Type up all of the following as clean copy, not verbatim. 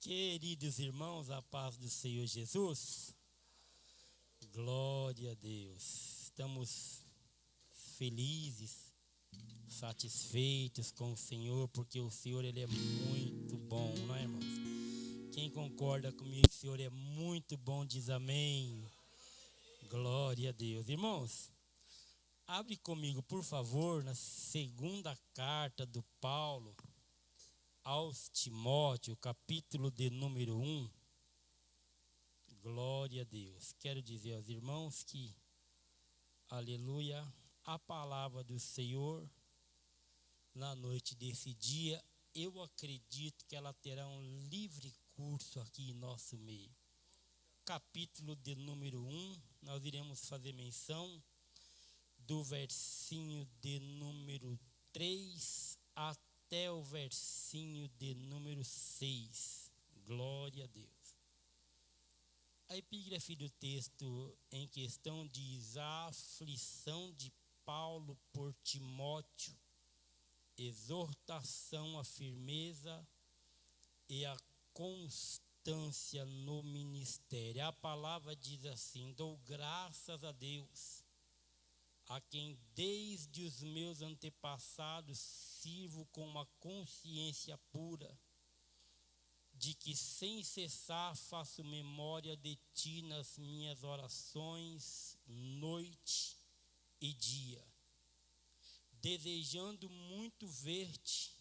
Queridos irmãos, a paz do Senhor Jesus, glória a Deus. Estamos felizes, satisfeitos com o Senhor, porque o Senhor ele é muito bom, não é, irmãos? Quem concorda comigo, o Senhor é muito bom, diz amém. Glória a Deus. Irmãos, abre comigo, por favor, na segunda carta do Paulo aos Timóteo, capítulo de número 1. Glória a Deus. Quero dizer aos irmãos que, aleluia, a palavra do Senhor, na noite desse dia, eu acredito que ela terá um livre curso aqui em nosso meio. Capítulo de número 1, nós iremos fazer menção do versinho de número 3 até o versinho de número 6. Glória a Deus. A epígrafe do texto em questão diz: a aflição de Paulo por Timóteo, exortação à firmeza e à constância no ministério. A palavra diz assim: dou graças a Deus, a quem desde os meus antepassados sirvo com uma consciência pura, de que sem cessar faço memória de ti nas minhas orações, noite e dia, desejando muito ver-te,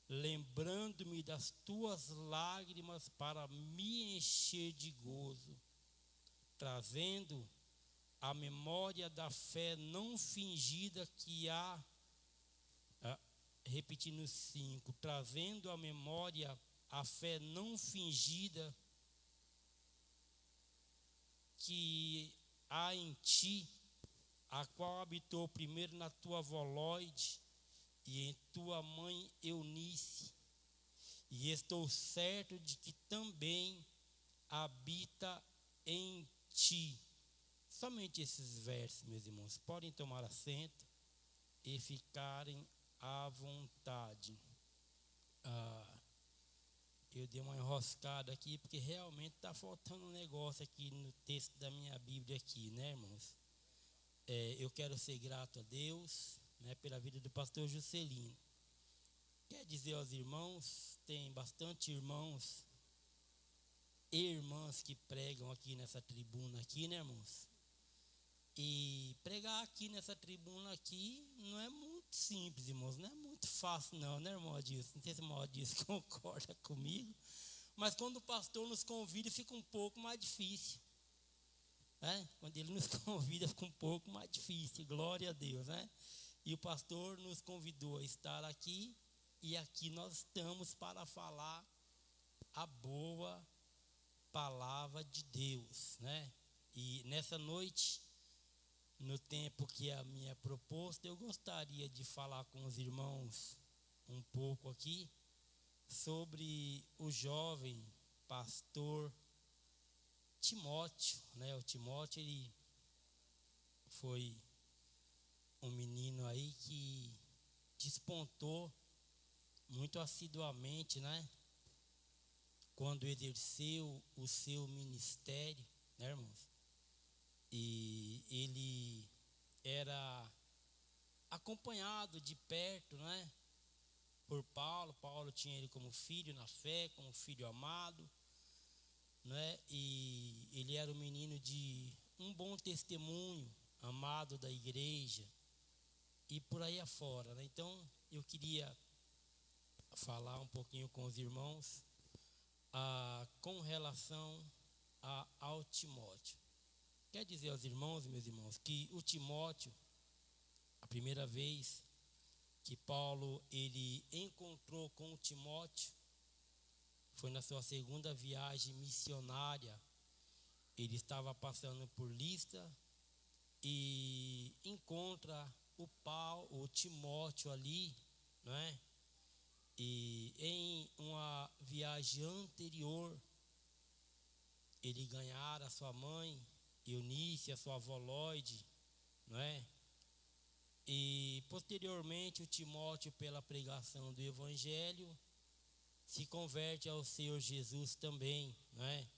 lembrando-me das tuas lágrimas para me encher de gozo, trazendo a memória da fé não fingida que há, repetindo 5, trazendo a memória a fé não fingida que há em ti, a qual habitou primeiro na tua avó Lóide e em tua mãe Eunice, e estou certo de que também habita em ti. Somente esses versos, meus irmãos, podem tomar assento e ficarem à vontade. Eu dei uma enroscada aqui, porque realmente está faltando um negócio aqui no texto da minha Bíblia aqui, né, irmãos? Eu quero ser grato a Deus, né, pela vida do pastor Juscelino. Quer dizer aos irmãos, tem bastante irmãos e irmãs que pregam aqui nessa tribuna aqui, né, irmãos? E pregar aqui nessa tribuna aqui não é muito simples, irmãos, não é muito fácil não, né, irmão Adilson? Não sei se o irmão Adilson concorda comigo, mas quando o pastor nos convida fica um pouco mais difícil, né? Quando ele nos convida fica um pouco mais difícil, glória a Deus, né? E o pastor nos convidou a estar aqui, e aqui nós estamos para falar a boa palavra de Deus, né? E nessa noite, no tempo que é a minha proposta, eu gostaria de falar com os irmãos um pouco aqui sobre o jovem pastor Timóteo, né? O Timóteo, ele foi um menino aí que despontou muito assiduamente, né? Quando exerceu o seu ministério, né, irmãos? E ele era acompanhado de perto, né, por Paulo. Paulo tinha ele como filho na fé, como filho amado, né? E ele era um menino de um bom testemunho, amado da igreja e por aí afora, né? Então eu queria falar um pouquinho com os irmãos com relação ao Timóteo. Quer dizer aos irmãos, meus irmãos, que o Timóteo, a primeira vez que Paulo ele encontrou com o Timóteo foi na sua segunda viagem missionária. Ele estava passando por Listra e encontra o Timóteo ali, não é? E em uma viagem anterior, ele ganhara a sua mãe Eunice, a sua avó Lóide, não é? E posteriormente o Timóteo, pela pregação do Evangelho, se converte ao Senhor Jesus também, não é?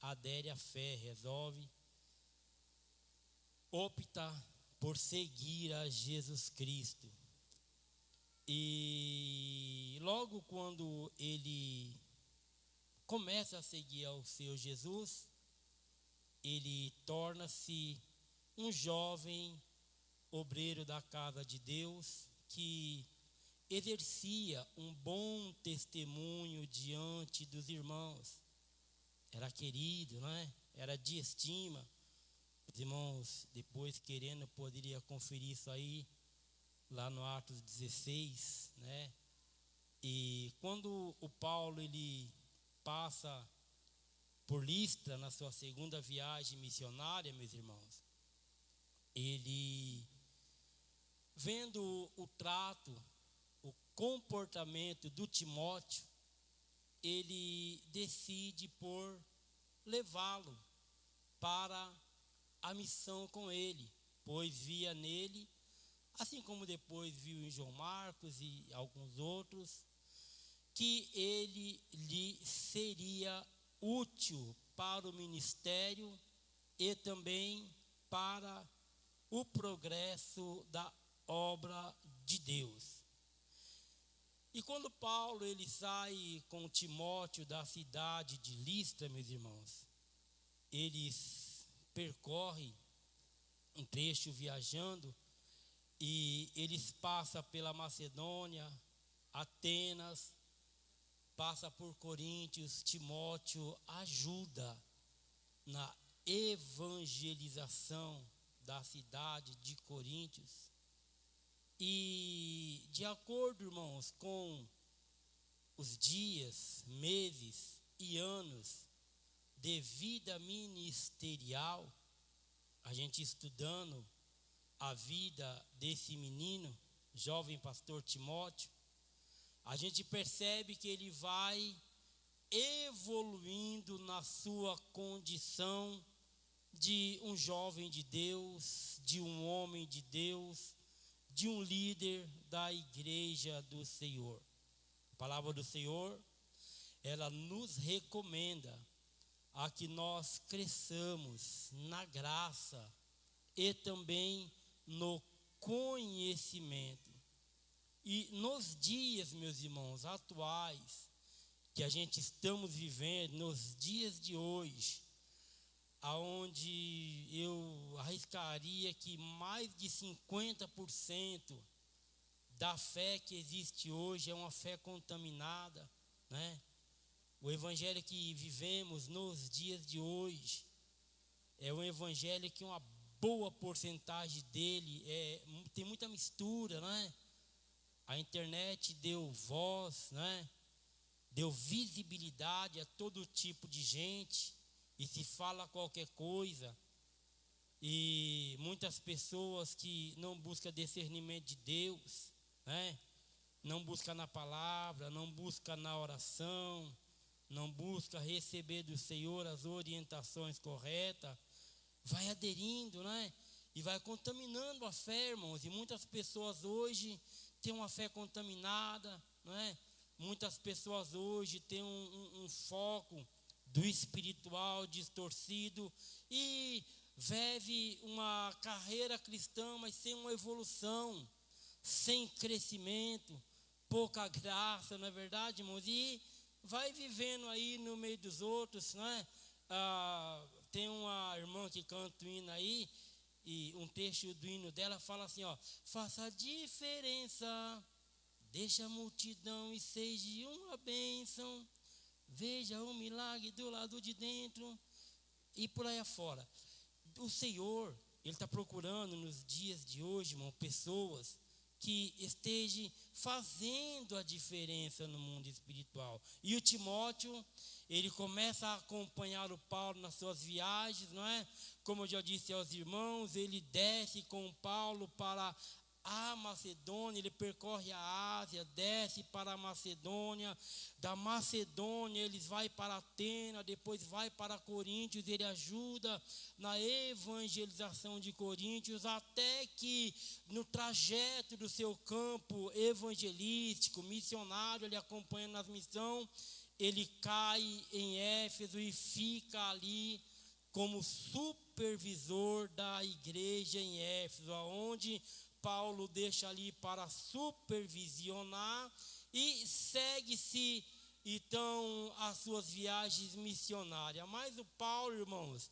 Adere à fé, resolve, opta por seguir a Jesus Cristo. E logo quando ele começa a seguir ao Senhor Jesus, ele torna-se um jovem obreiro da casa de Deus que exercia um bom testemunho diante dos irmãos. Era querido, não é? Era de estima. Os irmãos, depois querendo, poderia conferir isso aí lá no Atos 16, né? E quando o Paulo ele passa por Listra na sua segunda viagem missionária, meus irmãos, ele, vendo o trato, o comportamento do Timóteo, ele decide por levá-lo para a missão com ele, pois via nele, assim como depois viu em João Marcos e alguns outros, que ele lhe seria útil para o ministério e também para o progresso da obra de Deus. E quando Paulo ele sai com Timóteo da cidade de Listra, meus irmãos, eles percorrem um trecho viajando e eles passam pela Macedônia, Atenas, passa por Coríntios. Timóteo ajuda na evangelização da cidade de Coríntios. E de acordo, irmãos, com os dias, meses e anos de vida ministerial, a gente estudando a vida desse menino, jovem pastor Timóteo, a gente percebe que ele vai evoluindo na sua condição de um jovem de Deus, de um homem de Deus, de um líder da igreja do Senhor. A palavra do Senhor, ela nos recomenda a que nós cresçamos na graça e também no conhecimento. E nos dias, meus irmãos, atuais, que a gente estamos vivendo, nos dias de hoje, aonde eu arriscaria que mais de 50% da fé que existe hoje é uma fé contaminada, né? O evangelho que vivemos nos dias de hoje é um evangelho que uma boa porcentagem dele tem muita mistura, né? A internet deu voz, né? Deu visibilidade a todo tipo de gente e se fala qualquer coisa. E muitas pessoas que não buscam discernimento de Deus, né? Não buscam na palavra, não buscam na oração, não buscam receber do Senhor as orientações corretas, vai aderindo, né? E vai contaminando a fé, irmãos. E muitas pessoas hoje têm uma fé contaminada, não é? Muitas pessoas hoje têm um foco do espiritual distorcido e vive uma carreira cristã, mas sem uma evolução, sem crescimento, pouca graça, não é verdade, irmãos? E vai vivendo aí no meio dos outros, não é? Tem uma irmã que canta o hino aí, e um trecho do hino dela fala assim, ó: faça a diferença, deixa a multidão e seja uma bênção, veja o milagre do lado de dentro e por aí afora. O Senhor, Ele está procurando nos dias de hoje, irmão, pessoas que estejam fazendo a diferença no mundo espiritual. E o Timóteo, ele começa a acompanhar o Paulo nas suas viagens, não é? Como eu já disse aos irmãos, ele desce com o Paulo para à Macedônia, ele percorre a Ásia, desce para a Macedônia, da Macedônia eles vai para Atenas, depois vai para Coríntios, ele ajuda na evangelização de Coríntios, até que no trajeto do seu campo evangelístico, missionário, ele acompanhando as missões, ele cai em Éfeso e fica ali como supervisor da igreja em Éfeso, onde Paulo deixa ali para supervisionar e segue-se então as suas viagens missionárias. Mas o Paulo, irmãos,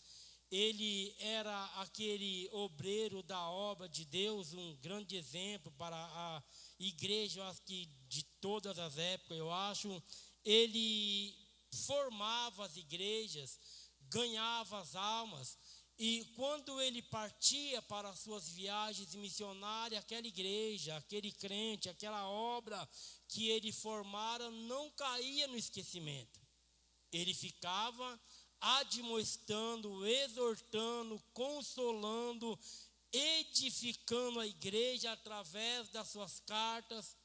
ele era aquele obreiro da obra de Deus, um grande exemplo para a igreja, acho que de todas as épocas, eu acho. Ele formava as igrejas, ganhava as almas, e quando ele partia para as suas viagens missionárias, aquela igreja, aquele crente, aquela obra que ele formara não caía no esquecimento. Ele ficava admoestando, exortando, consolando, edificando a igreja através das suas cartas,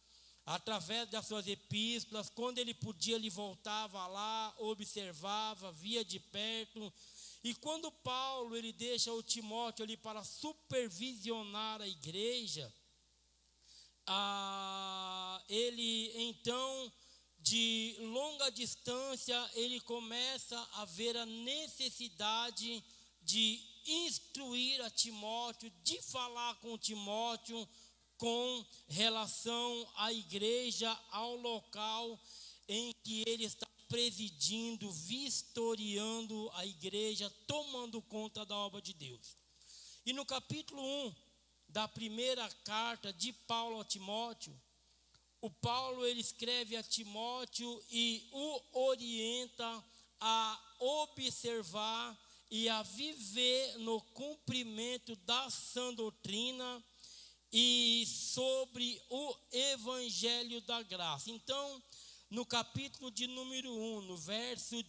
através das suas epístolas. Quando ele podia, ele voltava lá, observava, via de perto. E quando Paulo ele deixa o Timóteo ali para supervisionar a igreja, ele então, de longa distância, ele começa a ver a necessidade de instruir a Timóteo, de falar com Timóteo com relação à igreja, ao local em que ele está presidindo, vistoriando a igreja, tomando conta da obra de Deus. E no capítulo 1 da primeira carta de Paulo a Timóteo, o Paulo ele escreve a Timóteo e o orienta a observar e a viver no cumprimento da sã doutrina e sobre o evangelho da graça. Então, no capítulo de número 1, no verso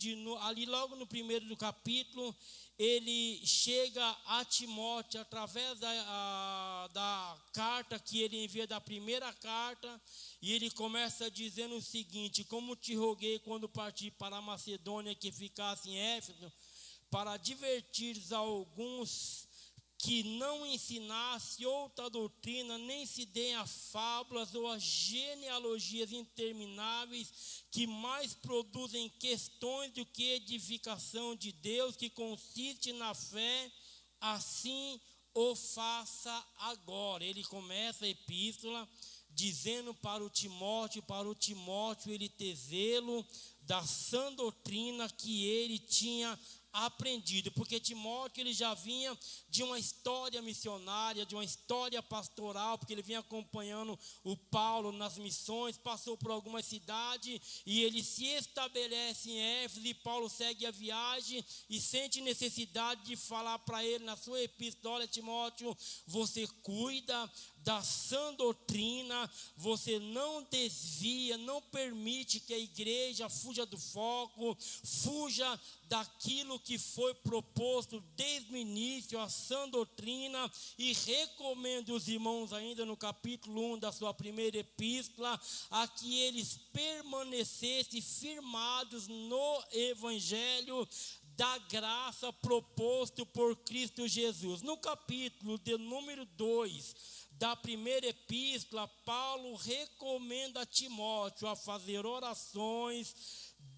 ali logo no primeiro do capítulo, ele chega a Timóteo através da carta que ele envia, da primeira carta, e ele começa dizendo o seguinte: como te roguei quando parti para a Macedônia que ficasse em Éfeso, para advertires a alguns que não ensinasse outra doutrina, nem se deem a fábulas ou a genealogias intermináveis, que mais produzem questões do que edificação de Deus, que consiste na fé, assim o faça agora. Ele começa a epístola dizendo para o Timóteo ele ter zelo da sã doutrina que ele tinha aprendido, porque Timóteo ele já vinha de uma história missionária, de uma história pastoral, porque ele vinha acompanhando o Paulo nas missões, passou por algumas cidades e ele se estabelece em Éfeso, e Paulo segue a viagem e sente necessidade de falar para ele na sua epístola: olha, Timóteo, você cuida da sã doutrina, você não desvia, não permite que a igreja fuja do foco, fuja daquilo que foi proposto desde o início, a sã doutrina. E recomendo os irmãos ainda no capítulo 1 da sua primeira epístola, a que eles permanecessem firmados no evangelho da graça proposto por Cristo Jesus. No capítulo de número 2 da primeira epístola, Paulo recomenda a Timóteo a fazer orações,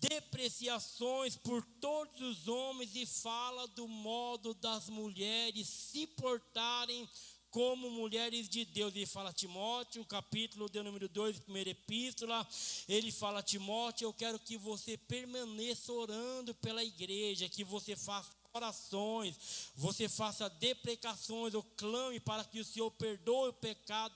depreciações por todos os homens, e fala do modo das mulheres se portarem como mulheres de Deus. Ele fala a Timóteo, capítulo de número 2, primeira epístola, ele fala a Timóteo: eu quero que você permaneça orando pela igreja, que você faça orações, você faça deprecações, ou clame para que o Senhor perdoe o pecado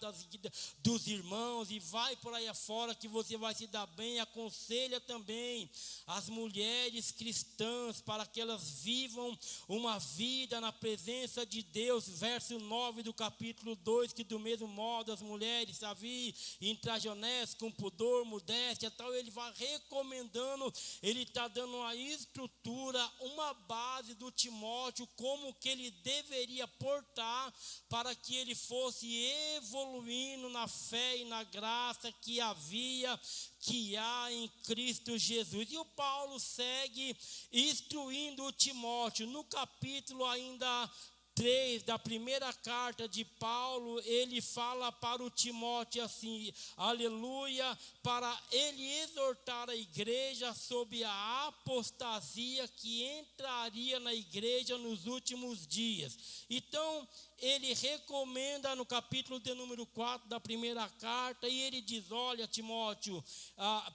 dos irmãos, e vai por aí afora que você vai se dar bem. Aconselha também as mulheres cristãs para que elas vivam uma vida na presença de Deus. Verso 9 do capítulo 2, que do mesmo modo as mulheres Savi, traje honesto, com pudor, modéstia, tal. Ele vai recomendando, ele está dando uma estrutura, uma base do o Timóteo como que ele deveria portar para que ele fosse evoluindo na fé e na graça que há em Cristo Jesus. E o Paulo segue instruindo o Timóteo. No capítulo ainda 3 da primeira carta de Paulo, ele fala para o Timóteo assim, aleluia, para ele exortar a igreja sobre a apostasia que entraria na igreja nos últimos dias. Então, ele recomenda no capítulo de número 4 da primeira carta, e ele diz, olha Timóteo,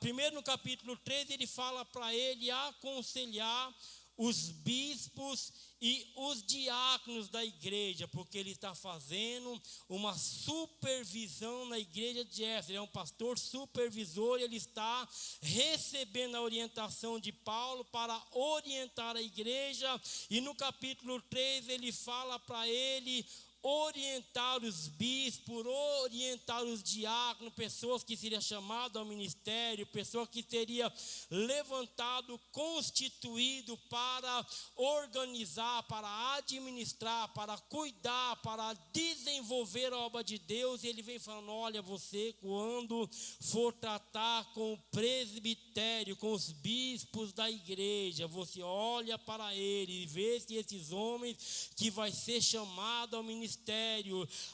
primeiro no capítulo 3 ele fala para ele aconselhar os bispos e os diáconos da igreja, porque ele está fazendo uma supervisão na igreja de Éfeso. Ele é um pastor supervisor, ele está recebendo a orientação de Paulo para orientar a igreja, e no capítulo 3 ele fala para ele orientar os bispos, orientar os diáconos, pessoas que seriam chamadas ao ministério, pessoas que teriam levantado, constituído para organizar, para administrar, para cuidar, para desenvolver a obra de Deus. E ele vem falando, olha, você quando for tratar com o presbitério, com os bispos da igreja, você olha para eles e vê se esses homens que vai ser chamado ao ministério,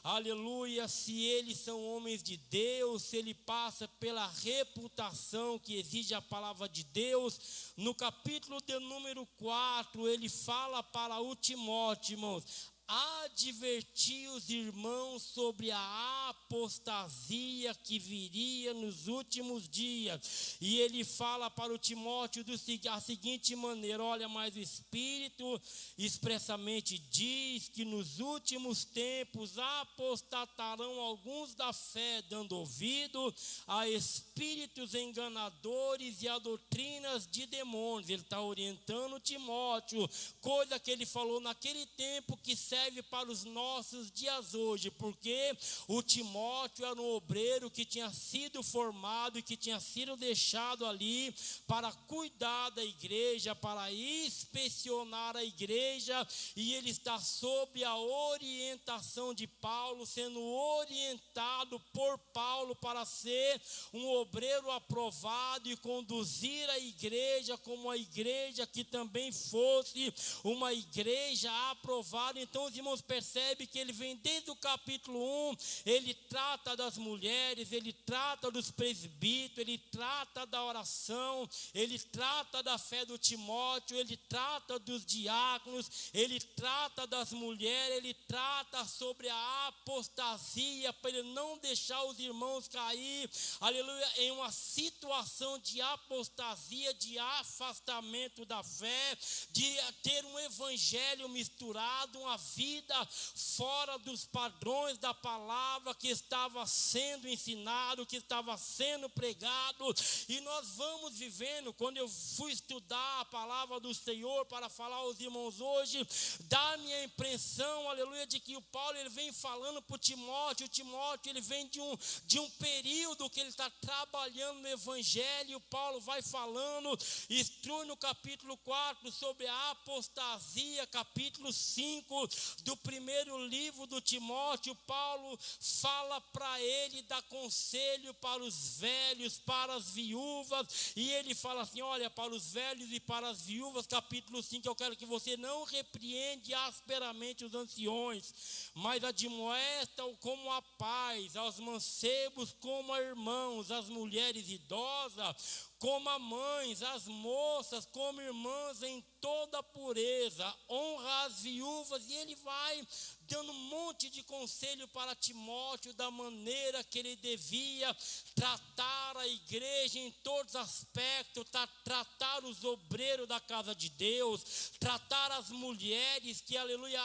aleluia, se eles são homens de Deus, se ele passa pela reputação que exige a palavra de Deus. No capítulo de número 4, ele fala para o Timóteo, irmãos, advertir os irmãos sobre a apostasia que viria nos últimos dias. E ele fala para o Timóteo da seguinte maneira, olha, mas o Espírito expressamente diz que nos últimos tempos apostatarão alguns da fé, dando ouvido a espíritos enganadores e a doutrinas de demônios. Ele está orientando Timóteo, coisa que ele falou naquele tempo que serve para os nossos dias hoje, porque o Timóteo era um obreiro que tinha sido formado e que tinha sido deixado ali para cuidar da igreja, para inspecionar a igreja, e ele está sob a orientação de Paulo, sendo orientado por Paulo para ser um obreiro aprovado e conduzir a igreja como a igreja que também fosse uma igreja aprovada. Então os irmãos percebem que ele vem desde o capítulo 1, ele trata das mulheres, ele trata dos presbíteros, ele trata da oração, ele trata da fé do Timóteo, ele trata dos diáconos, ele trata das mulheres, ele trata sobre a apostasia, para ele não deixar os irmãos cair, aleluia, em uma situação de apostasia, de afastamento da fé, de ter um evangelho misturado, uma vida fora dos padrões da palavra que estava sendo ensinado, que estava sendo pregado. E nós vamos vivendo, quando eu fui estudar a palavra do Senhor para falar aos irmãos hoje, dá-me a impressão, aleluia, de que o Paulo ele vem falando para o Timóteo ele vem de um período que ele está trabalhando no evangelho. O Paulo vai falando, instrui no capítulo 4 sobre a apostasia, capítulo 5 do primeiro livro do Timóteo, Paulo fala para ele, dá conselho para os velhos, para as viúvas, e ele fala assim, olha, para os velhos e para as viúvas, capítulo 5, eu quero que você não repreende asperamente os anciões, mas admoesta-o como a paz, aos mancebos como a irmãos, as mulheres idosas como a mães, as moças como irmãs em toda pureza, honra as viúvas, e ele vai dando um monte de conselho para Timóteo da maneira que ele devia tratar a igreja em todos os aspectos, tratar os obreiros da casa de Deus, tratar as mulheres que, aleluia,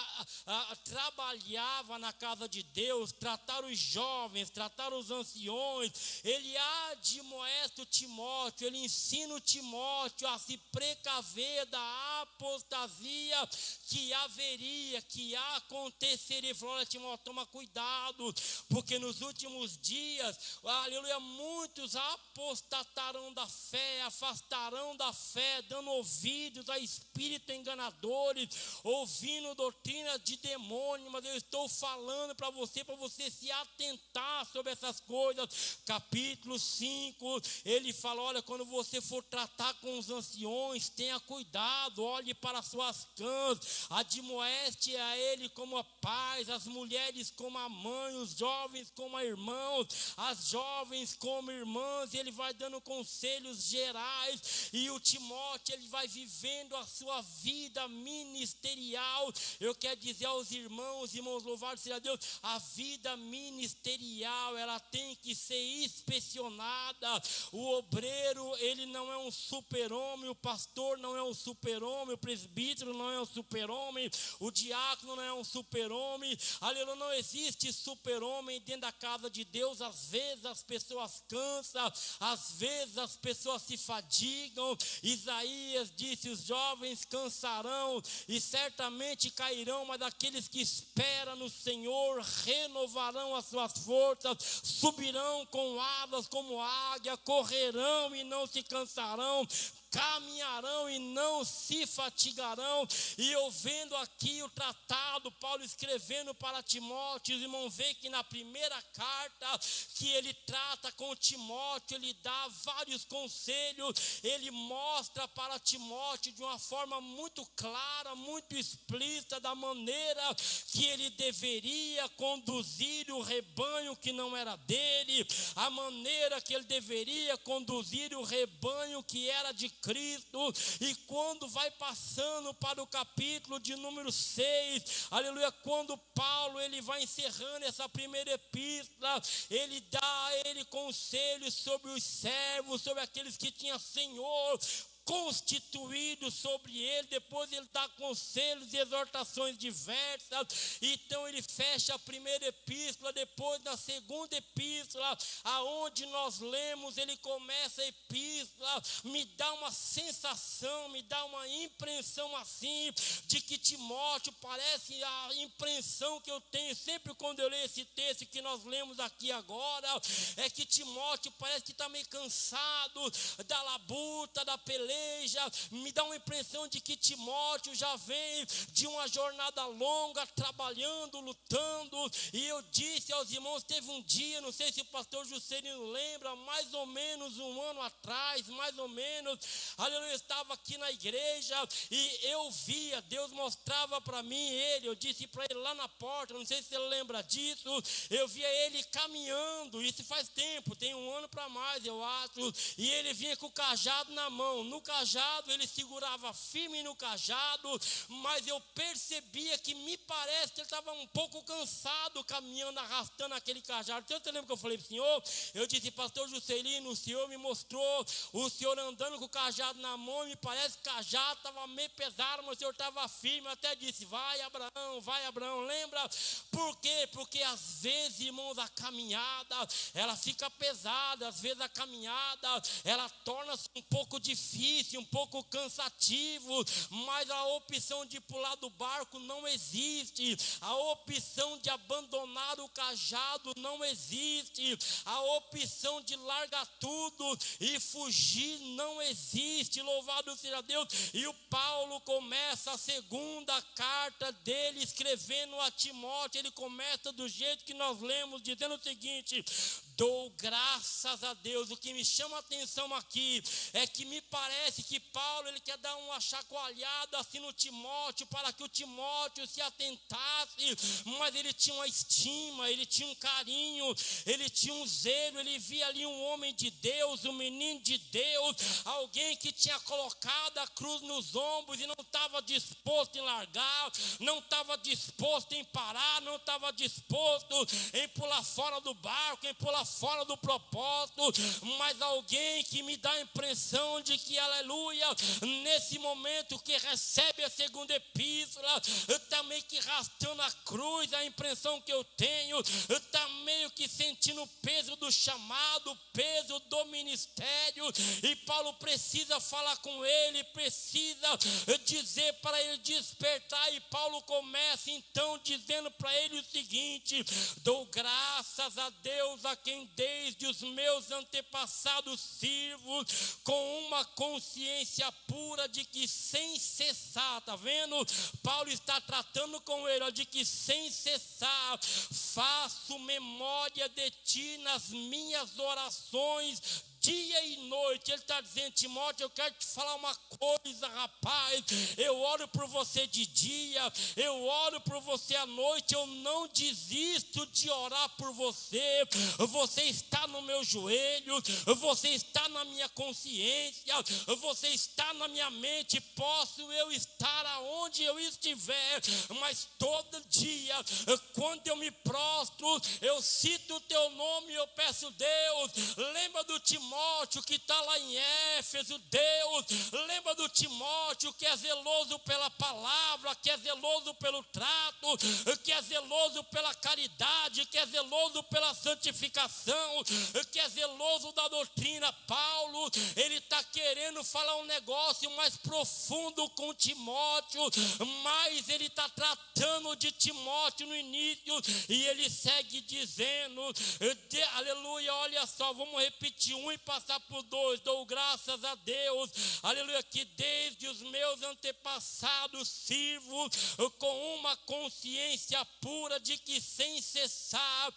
trabalhavam na casa de Deus, tratar os jovens, tratar os anciões. Ele admoesta o Timóteo, ele ensina o Timóteo a se precaver da apostasia que haveria, que aconteceria acontecer. Ele falou: olha, Timóteo, toma cuidado, porque nos últimos dias, aleluia, muitos apostatarão da fé, afastarão da fé, dando ouvidos a espíritos enganadores, ouvindo doutrinas de demônio. Mas eu estou falando para você se atentar sobre essas coisas. Capítulo 5, ele fala: olha, quando você for tratar com os anciões, tenha cuidado, olhe para suas cãs, admoeste a ele como a paz, as mulheres como a mãe, os jovens como a irmãos, as jovens como irmãs. E ele vai dando conselhos gerais, e o Timóteo, ele vai vivendo a sua vida ministerial. Eu quero dizer aos irmãos, louvado seja Deus, a vida ministerial, ela tem que ser inspecionada. O obreiro, ele não é um super-homem, o pastor não é um super-homem, o presbítero não é um super-homem, o diácono não é um super-homem. Aleluia, não existe super-homem dentro da casa de Deus. Às vezes as pessoas cansam, às vezes as pessoas se fadigam. Isaías disse: os jovens cansarão e certamente cairão, mas aqueles que esperam no Senhor renovarão as suas forças, subirão com asas como águia, correrão e não se cansarão, caminharão e não se fatigarão. E eu vendo aqui o tratado, Paulo escrevendo para Timóteo, os irmãos veem que na primeira carta que ele trata com Timóteo, ele dá vários conselhos, ele mostra para Timóteo de uma forma muito clara, muito explícita, da maneira que ele deveria conduzir o rebanho que não era dele, a maneira que ele deveria conduzir o rebanho que era de Cristo. E quando vai passando para o capítulo de número 6, aleluia, quando Paulo ele vai encerrando essa primeira epístola, ele dá a ele conselhos sobre os servos, sobre aqueles que tinham senhor constituído sobre ele. Depois ele dá conselhos e exortações diversas. Então ele fecha a primeira epístola. Depois, na segunda epístola, aonde nós lemos, ele começa a epístola, me dá uma sensação, me dá uma impressão assim, de que Timóteo, parece a impressão que eu tenho sempre quando eu leio esse texto que nós lemos aqui agora, é que Timóteo parece que está meio cansado da labuta, da peleja. Me dá uma impressão de que Timóteo já vem de uma jornada longa, trabalhando, lutando. E eu disse aos irmãos, teve um dia, não sei se o pastor Juscelino lembra, mais ou menos um ano atrás, mais ou menos, aleluia, eu estava aqui na igreja e eu via, Deus mostrava para mim ele, eu disse para ele lá na porta, não sei se ele lembra disso, eu via ele caminhando, isso faz tempo, tem um ano para mais, eu acho, e ele vinha com o cajado na mão. No cajado, ele segurava firme no cajado, mas eu percebia que me parece que ele estava um pouco cansado, caminhando, arrastando aquele cajado. Então, você lembra que eu falei para o senhor? Eu disse, pastor Juscelino, o senhor me mostrou o senhor andando com o cajado na mão, e me parece que o cajado estava meio pesado, mas o senhor estava firme. Eu até disse, vai Abraão, lembra? Por quê? Porque às vezes, irmãos, a caminhada, ela fica pesada, às vezes a caminhada, ela torna-se um pouco difícil, um pouco cansativo, mas a opção de pular do barco não existe, a opção de abandonar o cajado não existe, a opção de largar tudo e fugir não existe. Louvado seja Deus. E o Paulo começa a segunda carta dele escrevendo a Timóteo, ele começa do jeito que nós lemos, dizendo o seguinte: dou graças a Deus. O que me chama a atenção aqui é que me parece que Paulo, ele quer dar uma chacoalhada assim no Timóteo, para que o Timóteo se atentasse, mas ele tinha uma estima, ele tinha um carinho, ele tinha um zelo, ele via ali um homem de Deus, um menino de Deus, alguém que tinha colocado a cruz nos ombros e não estava disposto em largar, não estava disposto em parar, não estava disposto em pular fora do barco, em pular fora do propósito, mas alguém que me dá a impressão de que ela aleluia, nesse momento que recebe a segunda epístola, está meio que arrastando a cruz, a impressão que eu tenho, está meio que sentindo o peso do chamado, o peso do ministério, e Paulo precisa falar com ele, precisa dizer para ele despertar, e Paulo começa então dizendo para ele o seguinte: dou graças a Deus, a quem desde os meus antepassados sirvo, com uma consciência pura de que sem cessar, está vendo? Paulo está tratando com ele, de que sem cessar faço memória de ti nas minhas orações, dia e noite. Ele está dizendo: Timóteo, eu quero te falar uma coisa, rapaz, eu oro por você de dia, eu oro por você à noite, eu não desisto de orar por você. Você está no meu joelho, você está na minha consciência, você está na minha mente. Posso eu estar aonde eu estiver, mas todo dia, quando eu me prostro, eu cito o teu nome e eu peço: Deus, lembra do Timóteo que está lá em Éfeso. Deus, lembra do Timóteo que é zeloso pela palavra, que é zeloso pelo trato, que é zeloso pela caridade, que é zeloso pela santificação, que é zeloso da doutrina. Paulo, ele está querendo falar um negócio mais profundo com Timóteo, mas ele está tratando de Timóteo no início, e ele segue dizendo, aleluia, olha só, vamos repetir um e passar por dois. Dou graças a Deus, aleluia, que desde os meus antepassados sirvo com uma consciência pura de que sem cessar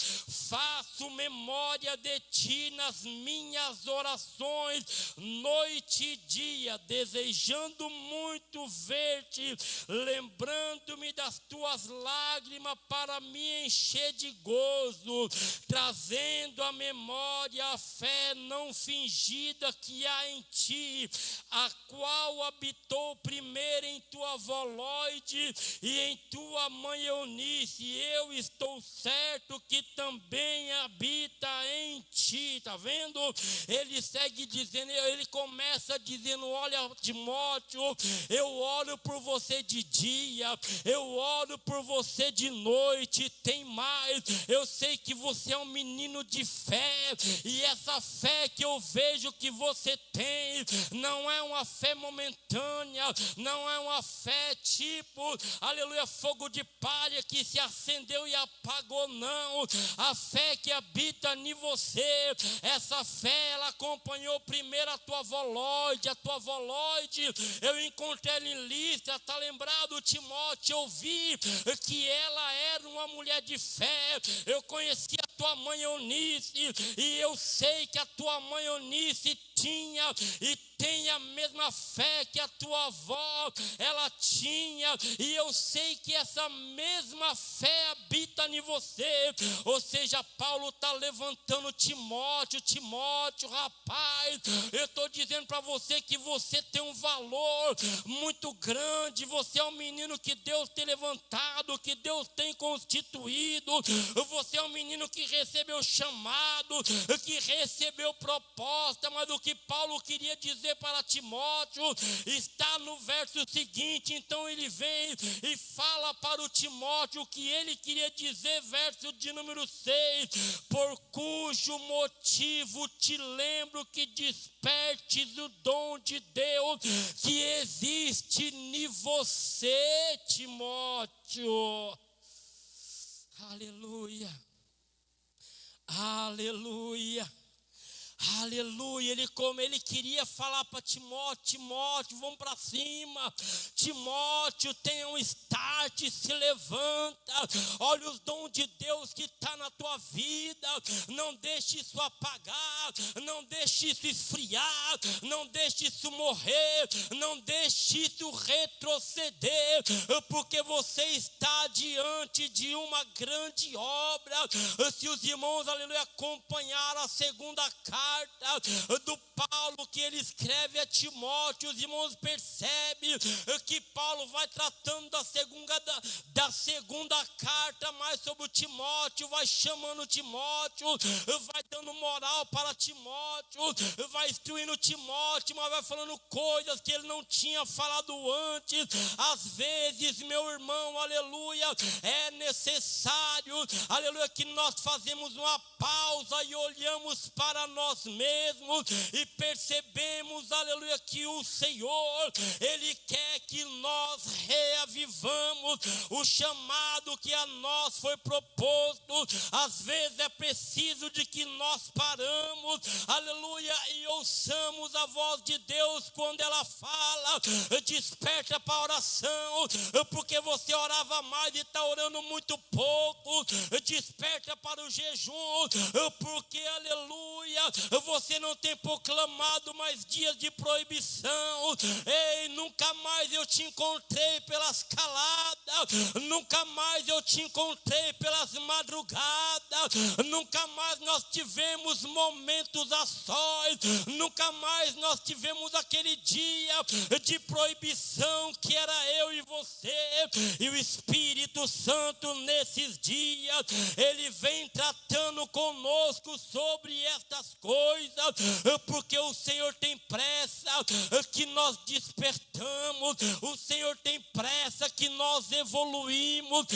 faço memória de ti nas minhas orações, noite e dia, desejando muito ver-te, lembrando-me das tuas lágrimas para me encher de gozo, trazendo à memória a fé não fingida que há em ti, a qual habitou primeiro em tua avó Lóide e em tua mãe Eunice, e eu estou certo que também habita em ti. Está vendo? Ele segue dizendo, ele começa dizendo: olha, Timóteo, eu oro por você de dia, eu oro por você de noite. Tem mais, eu sei que você é um menino de fé, e essa fé que eu vejo que você tem não é uma fé momentânea, não é uma fé tipo, aleluia, fogo de palha que se acendeu e apagou. Não, a fé que habita em você, essa fé, ela acompanhou primeiro a tua avó Lóide. A tua avó Lóide, eu encontrei ela em Listra, está lembrado, Timóteo? Eu vi que ela era uma mulher de fé. Eu conheci a tua mãe Eunice, e eu sei que a tua mãe Eunice tinha e tem a mesma fé que a tua avó, ela tinha, e eu sei que essa mesma fé habita em você. Ou seja, Paulo está levantando Timóteo, rapaz, eu estou dizendo para você que você tem um valor muito grande, você é um menino que Deus tem levantado, que Deus tem constituído, você é um menino que recebeu chamado, que recebeu proposta. Mas o que Paulo queria dizer para Timóteo está no verso seguinte. Então ele vem e fala para o Timóteo o que ele queria dizer, verso de número 6: por cujo motivo te lembro que despertes o dom de Deus que existe em você, Timóteo. Aleluia, aleluia, aleluia. Ele queria falar para Timóteo: vamos para cima. Timóteo, tenha um start, se levanta. Olha os dons de Deus que está na tua vida. Não deixe isso apagar, não deixe isso esfriar, não deixe isso morrer, não deixe isso retroceder, porque você está diante de uma grande obra. Se os irmãos, aleluia, acompanharam a segunda carta do Paulo que ele escreve a Timóteo, os irmãos percebem que Paulo vai tratando da segunda aleluia, da segunda carta, mais sobre o Timóteo, vai chamando Timóteo, vai dando moral para Timóteo, vai instruindo Timóteo, mas vai falando coisas que ele não tinha falado antes. Às vezes, meu irmão, aleluia, é necessário, aleluia, que nós fazemos uma pausa e olhamos para nós mesmos e percebemos, aleluia, que o Senhor, Ele quer que nós reavivamos o chamado que a nós foi proposto. Às vezes é preciso de que nós paramos, aleluia, e ouçamos a voz de Deus quando ela fala, desperta para a oração, porque você orava mais e está orando muito pouco, desperta para o jejum, porque, aleluia, você não tem proclamado mais dias de proibição. Ei, nunca mais eu te encontrei pelas caladas, nunca mais eu te encontrei pelas madrugadas, nunca mais nós tivemos momentos a sós, nunca mais nós tivemos aquele dia de proibição que era eu e você. E o Espírito Santo nesses dias, ele vem tratando conosco sobre estas coisas, porque o Senhor tem pressa que nós despertamos, o Senhor tem pressa que nós evoluímos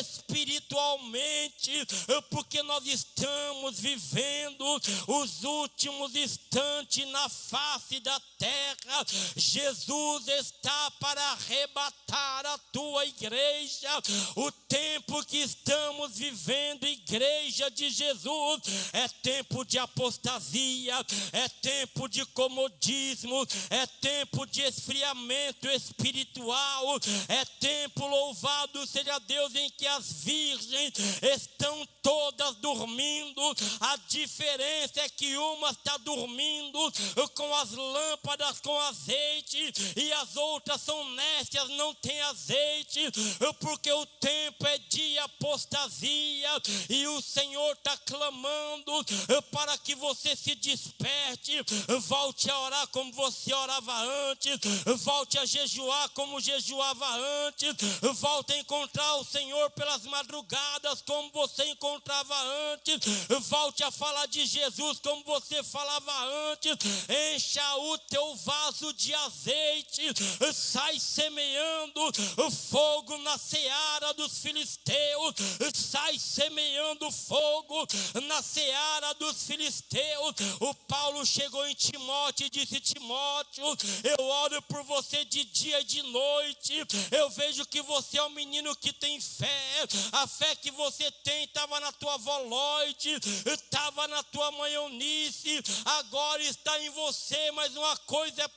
espiritualmente, porque nós estamos vivendo os últimos instantes na face da terra. Jesus está para arrebatar a tua igreja. O tempo que estamos vivendo, igreja de Jesus, é tempo de apostasia, é tempo de comodismo, é tempo de esfriamento espiritual, é tempo, louvado seja Deus, em que as virgens estão todas dormindo. A diferença é que uma está dormindo com as lâmpadas com azeite e as outras são nécias, não tem azeite, porque o tempo é de apostasia e o Senhor está clamando para que você se desperte, volte a orar como você orava antes, volte a jejuar como jejuava antes, volte a encontrar o Senhor pelas madrugadas como você encontrava antes, volte a falar de Jesus como você falava antes. Encha o teu vaso de azeite, sai semeando fogo na seara dos filisteus, sai semeando fogo na seara dos filisteus. O Paulo chegou em Timóteo e disse: Timóteo, eu oro por você de dia e de noite, eu vejo que você é um menino que tem fé, a fé que você tem estava na tua avó Lloyd, estava na tua mãe Eunice, agora está em você, mas uma coisa é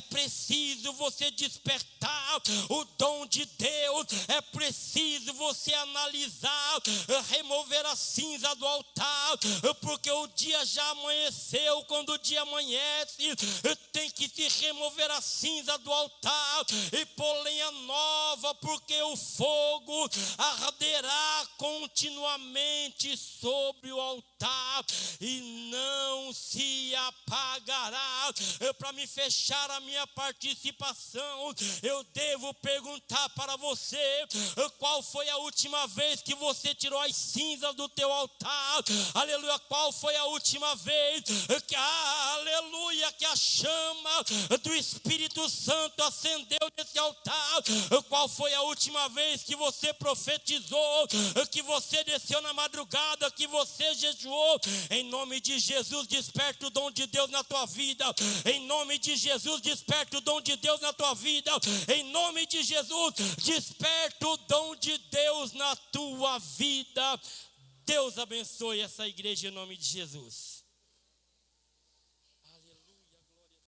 preciso você despertar o dom de Deus, é preciso você analisar, remover a cinza do altar, porque o dia já amanheceu. Quando o dia amanhece, tem que se remover a cinza do altar e pôr lenha nova, porque o fogo arderá continuamente sobre o altar e não se apagará. Para me fechar a minha participação, eu devo perguntar para você: qual foi a última vez que você tirou as cinzas do teu altar? Aleluia. Qual foi a última vez que aleluia, que a chama do Espírito Santo acendeu nesse altar? Qual foi a última vez que você profetizou, que você desceu na madrugada, que você jejuou? Em nome de Jesus, desperta o dom de Deus na tua vida. Em nome de Jesus, desperta o dom de Deus na tua vida. Em nome de Jesus, desperta o dom de Deus na tua vida. Deus abençoe essa igreja em nome de Jesus.